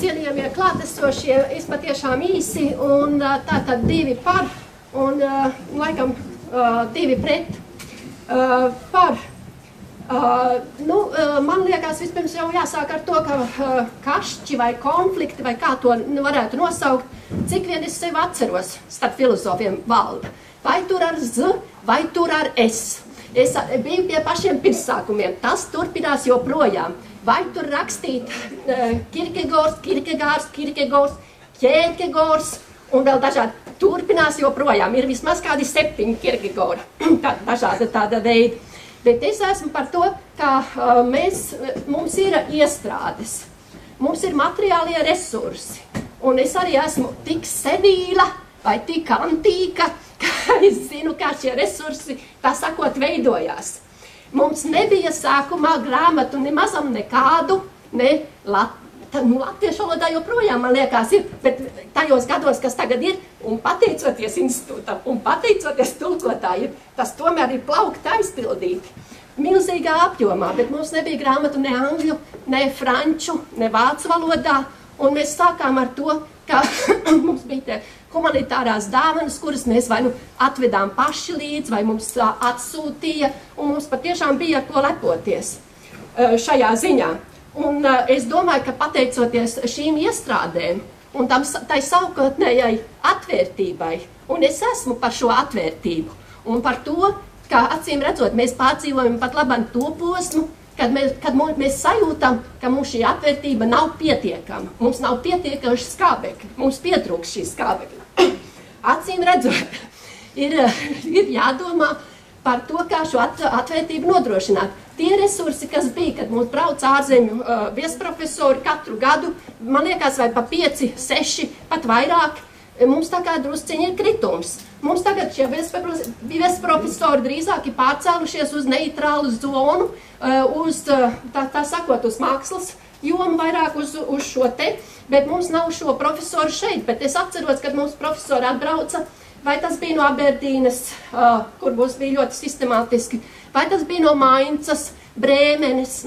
cienījamie klātesošie, es patiešām īsi, un tātad 2 par, un laikam 2 pret. Man liekas, vispirms jau jāsāk ar to, ka kašķi vai konflikti, vai kā to varētu nosaukt, cik vien es sevi atceros starp filozofiem valda. Vai tur ar Z, vai tur ar S. Es biju pie pašiem pirmsākumiem, tas turpinās joprojām. Vai tur rakstīt Kierkegaards, Kierkegaards un vēl dažādi turpinās joprojām. Ir vismaz kādi 7 Kierkegaardi, dažāda tāda veida. Bet es esmu par to, ka mums ir iestrādes, mums ir materiālie resursi. Un es arī esmu tik senīla vai tik antīka, ka es zinu, kā šie resursi, tā sakot, veidojās. Mums nebija sākumā grāmatu nemazam nekādu, ne latviešu valodā joprojām, man liekas, ir, bet tajos gados, kas tagad ir, un pateicoties institūtam, un pateicoties tulkotājiem, tas tomēr ir plaukti aizpildīti. Milzīgā apjomā, bet mums nebija grāmatu ne angļu, ne franču, ne vācu valodā, un mēs sākām ar to, ka mums bija te humanitārās dāvanas, kuras mēs vai nu atvedām paši līdz, vai mums atsūtīja, un mums patiešām bija ar ko lepoties šajā ziņā. Un es domāju, ka pateicoties šīm iestrādēm un tai saukotnējai atvērtībai, un es esmu par šo atvērtību, un par to, ka acīm redzot, mēs pārdzīvojam pat labam to posmu, kad mēs sajūtam, ka mums šī atvērtība nav pietiekama. Mums nav pietiekaši skābekļi, mums pietrūks šī skābekļa. Acīm redzot, ir jādomā par to, kā šo atvērtību nodrošināt. Tie resursi, kas bija, kad mums brauc ārzemju viesprofesori katru gadu, man liekas, vai pa 5, 6, pat vairāk, mums tā kā drusciņi ir kritums. Mums tagad šie viesprofesori drīzāk ir pārcēlušies uz neitrālu zonu, uz, tā sakot, uz mākslas jomu vairāk uz šo te, bet mums nav šo profesoru šeit, bet es atceros, kad mums profesori atbrauca, vai tas bija no Aberdīnas, kur mums bija ļoti sistemātiski, vai tas bija no Maincas, Brēmenes,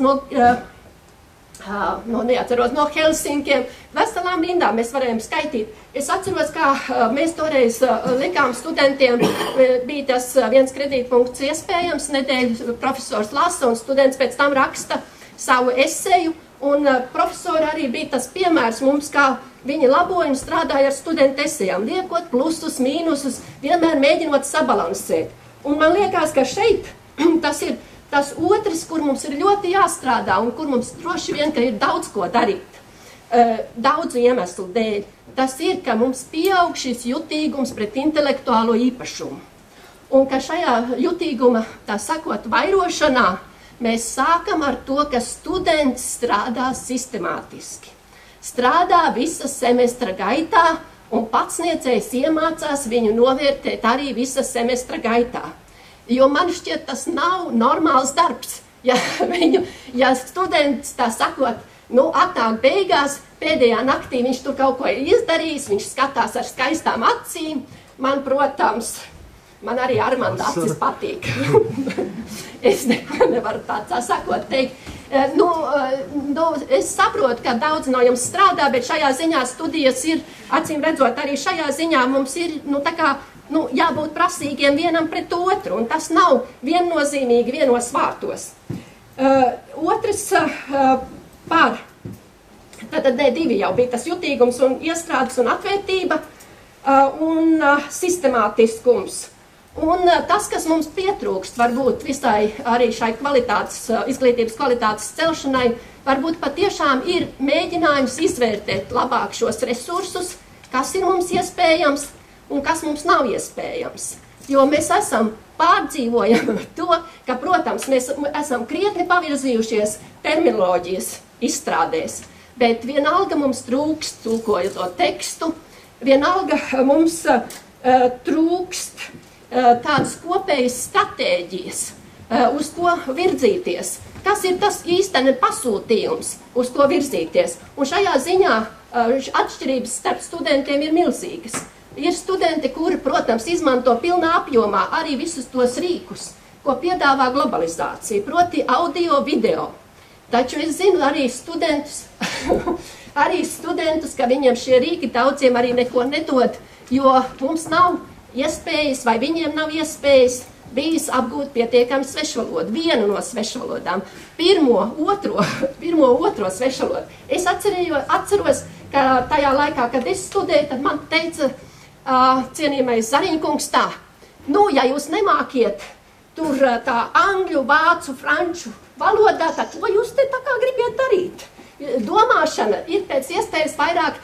neatceros, no Helsinkiem, veselām rindām mēs varējām skaitīt. Es atceros, kā mēs toreiz likām studentiem, bija tas viens kredītpunkts iespējams, nedēļu profesors lasa un students pēc tam raksta savu eseju, un profesori arī bija tas piemērs mums, kā viņi laboja un strādāja ar studentu esejām, liekot plusus, mīnusus, vienmēr mēģinot sabalansēt. Un man liekas, ka šeit tas ir tas otrs, kur mums ir ļoti jāstrādā un kur mums droši vien, ka ir daudz ko darīt, daudzu iemeslu dēļ. Tas ir, ka mums pieaug šis jutīgums pret intelektuālo īpašumu. Un ka šajā jutīguma, tā sakot, vairošanā, mēs sākam ar to, ka students strādā sistemātiski. Strādā visa semestra gaitā, un patsniecējs iemācās viņu novērtēt arī visa semestra gaitā. Jo man šķiet, tas nav normāls darbs. Ja students, tā sakot, atnāk beigās, pēdējā naktī viņš tur kaut ko ir izdarījis, viņš skatās ar skaistām acīm. Man, protams, man arī Armanda acis patīk. Es nevaru tā sakot teikt. Es saprotu, ka daudz no jums strādā, bet šajā ziņā studijas ir, acīm redzot, arī šajā ziņā mums ir, tā kā, jābūt prasīgiem vienam pret otru, un tas nav viennozīmīgi vienos vārtos. Otrs par, tad D2 jau bija tas jutīgums un iestrādes un atvērtība un sistemātiskums. Un tas, kas mums pietrūkst, varbūt visai arī šai izglītības kvalitātes celšanai, varbūt patiešām ir mēģinājums izvērtēt labāk šos resursus, kas ir mums iespējams, un kas mums nav iespējams. Jo mēs pārdzīvojam to, ka, protams, mēs esam krietni pavirzījušies terminoloģijas izstrādēs, bet vienalga mums trūkst tulkojot to tekstu, vienalga mums trūkst tādas kopējas stratēģijas, uz ko virzīties. Kas ir tas īsteni pasūtījums, uz ko virzīties? Un šajā ziņā atšķirības starp studentiem ir milzīgas. Ir studenti, kuri, protams, izmanto pilnā apjomā arī visus tos rīkus, ko piedāvā globalizācija, proti audio, video. Taču es zinu arī studentus, arī studentus, ka viņiem šie rīki daudziem arī neko nedod, jo mums nav iespējas vai viņiem nav iespējas bijis apgūt pietiekami svešvalodu, vienu no svešvalodām, pirmo, otro svešvalodu. Es atceros, ka tajā laikā, kad es studēju, tad man teica cienījamais Zariņkungs tā, nu, ja jūs nemākiet tur tā angļu, vācu, franču valodā, tad ko jūs te tā kā gribiet darīt? Domāšana ir pēc iespējas vairāk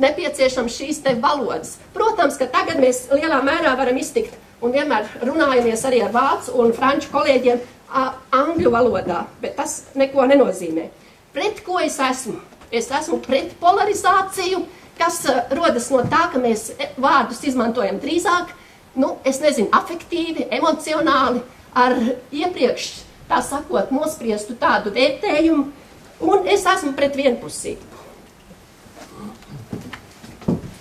nepieciešams šīs te valodas. Protams, ka tagad mēs lielā mērā varam iztikt un vienmēr runājamies arī ar vācu un franču kolēģiem angļu valodā, bet tas neko nenozīmē. Pret ko es esmu? Es esmu pret polarizāciju, kas rodas no tā, ka mēs vārdus izmantojam drīzāk, nu, es nezinu, afektīvi, emocionāli, ar iepriekš, tā sakot, nospriestu tādu vērtējumu, un es esmu pret vienpusību.